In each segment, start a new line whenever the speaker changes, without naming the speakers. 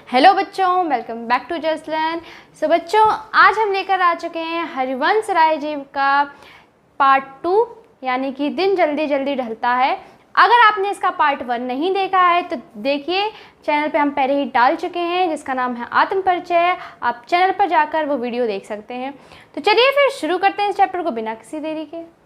Hello बच्चों, welcome back to just learn. So बच्चों, आज हम लेकर आ चुके हैं हरिवंश राय जी का पार्ट 2 यानी कि दिन जल्दी जल्दी ढलता है। अगर आपने इसका पार्ट 1 नहीं देखा है तो देखिए, चैनल पे हम पहले ही डाल चुके हैं जिसका नाम है आत्म परिचय। आप चैनल पर जाकर वो वीडियो देख सकते हैं। तो चलिए फिर शुरू करते हैं इस चैप्टर को बिना किसी देरी के।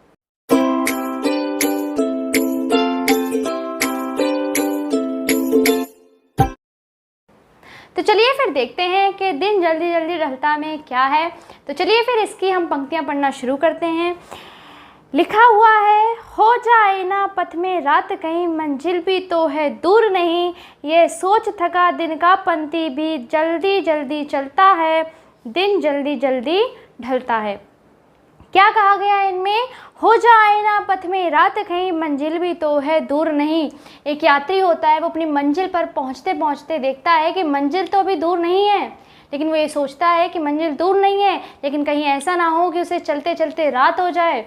तो चलिए फिर देखते हैं कि दिन जल्दी जल्दी ढलता में क्या है। तो चलिए फिर इसकी हम पंक्तियां पढ़ना शुरू करते हैं। लिखा हुआ है, हो जाए ना पथ में रात कहीं, मंजिल भी तो है दूर नहीं, ये सोच थका दिन का पंथी भी जल्दी जल्दी चलता है, दिन जल्दी जल्दी ढलता है। क्या कहा गया है इनमें? हो जाए ना पथ में रात कहीं, मंजिल भी तो है दूर नहीं। एक यात्री होता है, वो अपनी मंजिल पर पहुंचते पहुंचते देखता है कि मंजिल तो अभी दूर नहीं है, लेकिन वो ये सोचता है कि मंजिल दूर नहीं है, लेकिन कहीं ऐसा ना हो कि उसे चलते चलते रात हो जाए।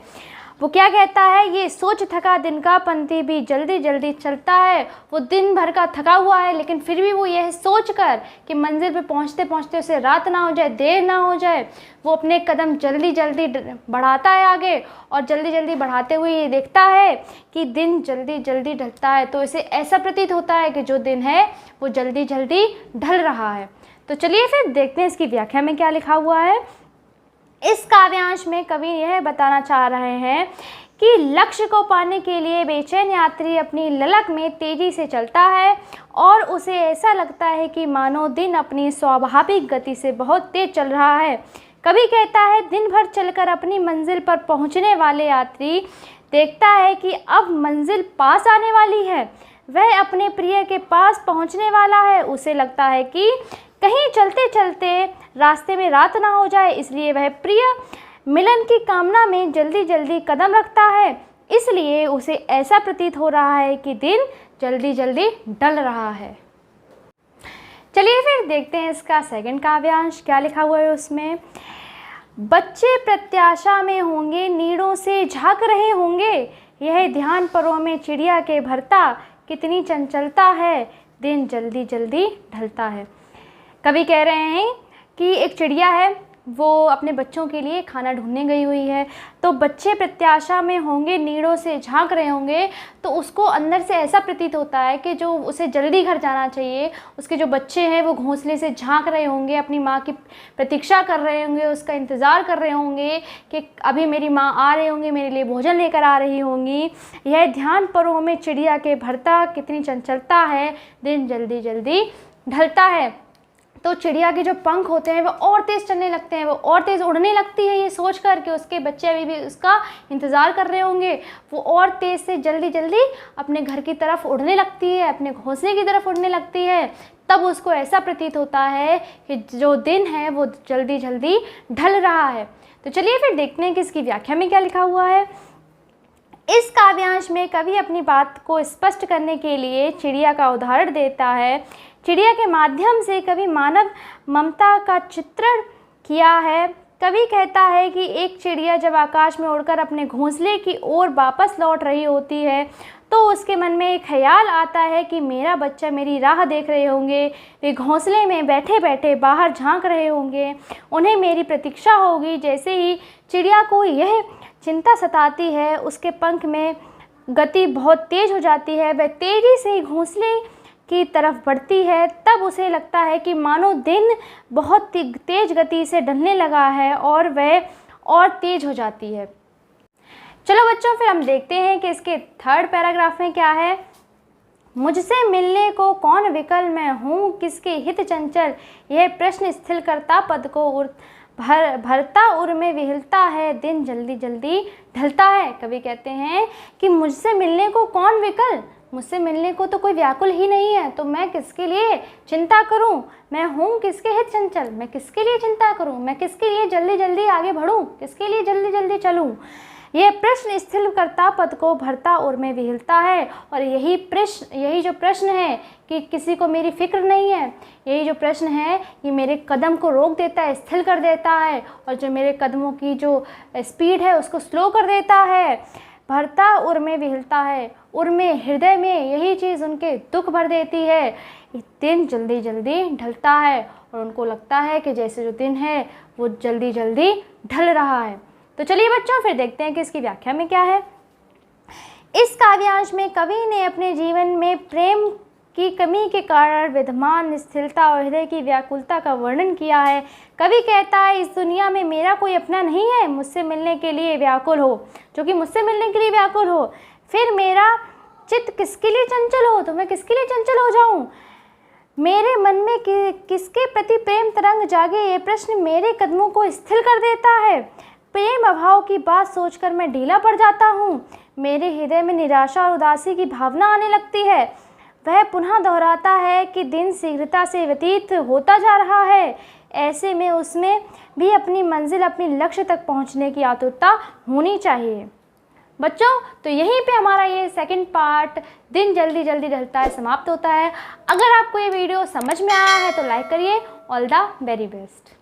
वो क्या कहता है? ये सोच थका दिन का पंथी भी जल्दी जल्दी चलता है। वो दिन भर का थका हुआ है, लेकिन फिर भी वो यह सोच कर कि मंजिल पे पहुंचते पहुंचते उसे रात ना हो जाए, देर ना हो जाए, वो अपने कदम जल्दी जल्दी बढ़ाता है आगे, और जल्दी जल्दी बढ़ाते हुए ये देखता है कि दिन जल्दी जल्दी ढलता है। तो इसे ऐसा प्रतीत होता है कि जो दिन है वो जल्दी जल्दी ढल रहा है। तो चलिए फिर देखते हैं इसकी व्याख्या में क्या लिखा हुआ है। इस काव्यांश में कवि यह बताना चाह रहे हैं कि लक्ष्य को पाने के लिए बेचैन यात्री अपनी ललक में तेजी से चलता है और उसे ऐसा लगता है कि मानो दिन अपनी स्वाभाविक गति से बहुत तेज चल रहा है। कवि कहता है, दिन भर चलकर अपनी मंजिल पर पहुंचने वाले यात्री देखता है कि अब मंजिल पास आने वाली है, वह अपने प्रिय के पास पहुंचने वाला है। उसे लगता है कि कहीं चलते चलते रास्ते में रात ना हो जाए, इसलिए वह प्रिय मिलन की कामना में जल्दी जल्दी कदम रखता है। इसलिए उसे ऐसा प्रतीत हो रहा है कि दिन जल्दी जल्दी ढल रहा है। चलिए फिर देखते हैं इसका सेकंड काव्यांश क्या लिखा हुआ है उसमें। बच्चे प्रत्याशा में होंगे, नीड़ों से झांक रहे होंगे, यह ध्यान परों में चिड़िया के भरता, कितनी चंचलता है, दिन जल्दी जल्दी ढलता है। कवि कह रहे हैं कि एक चिड़िया है, वो अपने बच्चों के लिए खाना ढूंढने गई हुई है। तो बच्चे प्रत्याशा में होंगे, नीड़ों से झांक रहे होंगे, तो उसको अंदर से ऐसा प्रतीत होता है कि जो उसे जल्दी घर जाना चाहिए, उसके जो बच्चे हैं वो घोंसले से झांक रहे होंगे, अपनी माँ की प्रतीक्षा कर रहे होंगे, उसका इंतज़ार कर रहे होंगे कि अभी मेरी माँ आ रहे होंगे, मेरे लिए भोजन लेकर आ रही होंगी। यह ध्यान परों में चिड़िया के भरता, कितनी चंचलता है, दिन जल्दी जल्दी ढलता है। तो चिड़िया के जो पंख होते हैं वो और तेज़ चलने लगते हैं, वो और तेज़ उड़ने लगती है, ये सोच कर के उसके बच्चे अभी भी उसका इंतज़ार कर रहे होंगे। वो और तेज़ से जल्दी जल्दी अपने घर की तरफ उड़ने लगती है, अपने घोंसले की तरफ उड़ने लगती है। तब उसको ऐसा प्रतीत होता है कि जो दिन है वो जल्दी जल्दी ढल रहा है। तो चलिए फिर देखते हैं कि इसकी व्याख्या में क्या लिखा हुआ है। इस काव्यांश में कवि अपनी बात को स्पष्ट करने के लिए चिड़िया का उदाहरण देता है। चिड़िया के माध्यम से कवि मानव ममता का चित्रण किया है। कवि कहता है कि एक चिड़िया जब आकाश में उड़कर अपने घोंसले की ओर वापस लौट रही होती है तो उसके मन में एक ख्याल आता है कि मेरा बच्चा मेरी राह देख रहे होंगे, वे घोंसले में बैठे बैठे बाहर झांक रहे होंगे, उन्हें मेरी प्रतीक्षा होगी। जैसे ही चिड़िया को यह चिंता सताती है, उसके पंख में गति बहुत तेज हो जाती है, वह तेज़ी से घोंसले की तरफ बढ़ती है। तब उसे लगता है कि मानो दिन बहुत तेज गति से ढलने लगा है और वह और तेज हो जाती है। चलो बच्चों, फिर हम देखते हैं कि इसके थर्ड पैराग्राफ में क्या है। मुझसे मिलने को कौन विकल, मैं हूँ किसके हित चंचल, यह प्रश्न स्थिल करता पद को भरता उर में विहिलता है, दिन जल्दी जल्दी ढलता है। कवि कहते हैं कि मुझसे मिलने को कौन विकल, मुझसे मिलने को तो कोई व्याकुल ही नहीं है, तो मैं किसके लिए चिंता करूं? मैं हूँ किसके हित चंचल, मैं किसके लिए चिंता करूं? मैं किसके लिए जल्दी जल्दी आगे बढ़ूं? किसके लिए जल्दी जल्दी चलूं? यह प्रश्न स्थिर करता पद को भरता उर में विहिलता है। और यही जो प्रश्न है कि किसी को मेरी फिक्र नहीं है, यही जो प्रश्न है ये मेरे कदम को रोक देता है, स्थिर कर देता है, और जो मेरे कदमों की जो स्पीड है उसको स्लो कर देता है। भरता उर में विहलता है, उर में हृदय में यही चीज़ उनके दुख भर देती है। दिन जल्दी जल्दी ढलता है और उनको लगता है कि जैसे जो दिन है वो जल्दी जल्दी ढल रहा है। तो चलिए बच्चों फिर देखते हैं कि इसकी व्याख्या में क्या है। इस काव्यांश में कवि ने अपने जीवन में प्रेम की कमी के कारण विद्यमान स्थिरता और हृदय की व्याकुलता का वर्णन किया है। कवि कहता है, इस दुनिया में मेरा कोई अपना नहीं है मुझसे मिलने के लिए व्याकुल हो, जो कि मुझसे मिलने के लिए व्याकुल हो। फिर मेरा चित्त किसके लिए चंचल हो, तो मैं किसके लिए चंचल हो जाऊं? मेरे मन में किसके प्रति प्रेम तरंग जागे, ये प्रश्न मेरे कदमों को स्थिर कर देता है। प्रेम अभाव की बात सोचकर मैं ढीला पड़ जाता हूँ। मेरे हृदय में निराशा और उदासी की भावना आने लगती है। वह पुनः दोहराता है कि दिन शीघ्रता से व्यतीत होता जा रहा है। ऐसे में उसमें भी अपनी मंजिल, अपनी लक्ष्य तक पहुँचने की आतुरता होनी चाहिए। बच्चों तो यहीं पे हमारा ये सेकंड पार्ट दिन जल्दी जल्दी ढलता है समाप्त होता है। अगर आपको ये वीडियो समझ में आया है तो लाइक करिए। All the very best.